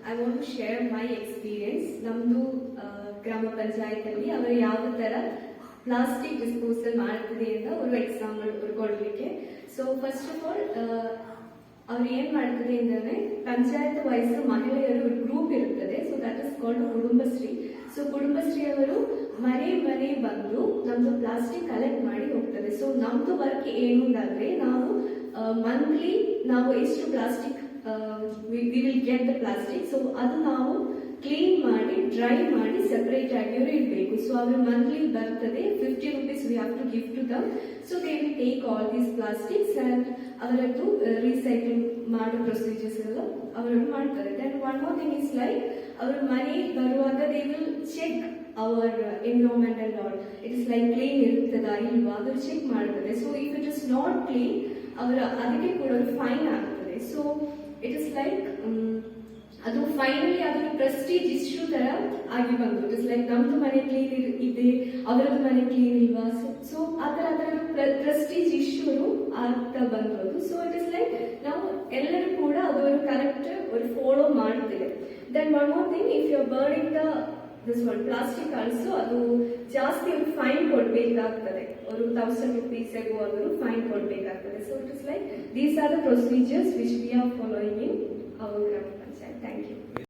I want to share my experience. ನಮ್ಮದು ಗ್ರಾಮ ಪಂಚಾಯತಲ್ಲಿ ಅವರು ಯಾವ ಥರ ಪ್ಲಾಸ್ಟಿಕ್ ಡಿಸ್ಪೋಸಲ್ ಮಾಡ್ತಿದೆ ಅಂತ ಅವರು ಎಕ್ಸಾಂಪಲ್ ಕೊಡಲಿಕ್ಕೆ. ಸೊ ಫಸ್ಟ್ ಆಫ್ ಆಲ್ ಅವ್ರು ಏನು ಮಾಡ್ತದೆ ಅಂದರೆ ಪಂಚಾಯತ್ ವೈಸ್ ಮಹಿಳೆಯರು ಗ್ರೂಪ್ ಇರುತ್ತದೆ. So that is called Kudumbashree. So Kudumbashree ಅವರು ಮನೆ ಬಂದು ನಮ್ಮದು ಪ್ಲಾಸ್ಟಿಕ್ ಕಲೆಕ್ಟ್ ಮಾಡಿ ಹೋಗ್ತದೆ. ಸೊ ನಮ್ಮದು ವರ್ಕ್ ಏನು ಅಂದರೆ ನಾವು ಮಂತ್ಲಿ ನಾವು ಎಷ್ಟು plastic we will get the plastic. So ಅದು ನಾವು ಕ್ಲೀನ್ ಮಾಡಿ ಡ್ರೈ ಮಾಡಿ ಸೆಪರೇಟ್ ಆಗಿಯವರು ಇಡಬೇಕು. ಸೊ ಅವ್ರ ಮಂತ್ಲಿ ಬರ್ತದೆ 50 rupees we have to give to them. So they will take all these plastics and ಅವರದ್ದು ರೀಸೈಕ್ಲಿಂಗ್ ಮಾಡೋ ಪ್ರೊಸೀಜರ್ಸ್ ಎಲ್ಲ ಅವರು ಮಾಡ್ತಾರೆ. Then one more thing is like ಅವ್ರ ಮನೆ ಬರುವಾಗ they will check our environment and all. It is like clean ಇರ್ತದಾ ಇಲ್ವಾ ಅದು ಚೆಕ್ ಮಾಡ್ತಾರೆ. So if it is not clean ಅವರ ಅದಕ್ಕೆ ಕೂಡ ಫೈನ್ ಆಗ್ತದೆ. ಸೊ ಇಟ್ ಇಸ್ ಲೈಕ್ ಅದು ಫೈನಲಿ ಅದರ ಪ್ರೆಸ್ಟೀಜ್ ಇಶ್ಯೂ ತರ ಆಗಿ ಬಂತು. ಇಟ್ ಇಸ್ ಲೈಕ್ ನಮ್ದು ಮನೆ ಕ್ಲೀನ್ ಇದೆ ಅವರದ್ದು ಮನೆ ಕ್ಲೀನ್ ಇಲ್ವಾ. ಸೊ ಆ ತರ ಪ್ರೆಸ್ಟೀಜ್ ಇಶ್ಯೂ ಆಗ್ತಾ ಬಂತು ಅದು. ಸೊ ಇಟ್ ಇಸ್ ಲೈಕ್ ನಾವು ಎಲ್ಲರೂ ಕೂಡ ಅದನ್ನು ಕರೆಕ್ಟ್ ಒಂದು ಫಾಲೋ ಮಾಡ್ತೇವೆ. Then one more thing, if you are burning this one plastic also ಅದು ಜಾಸ್ತಿ ಒಂದು ಫೈನ್ ಕೊಡಬೇಕಾಗ್ತದೆ. ಒಂದು 1000 rupees ಆದರೂ ಫೈನ್ ಕೊಡಬೇಕಾಗ್ತದೆ. So it is like these are the procedures which we are following in our Gram Panchayat. Thank you.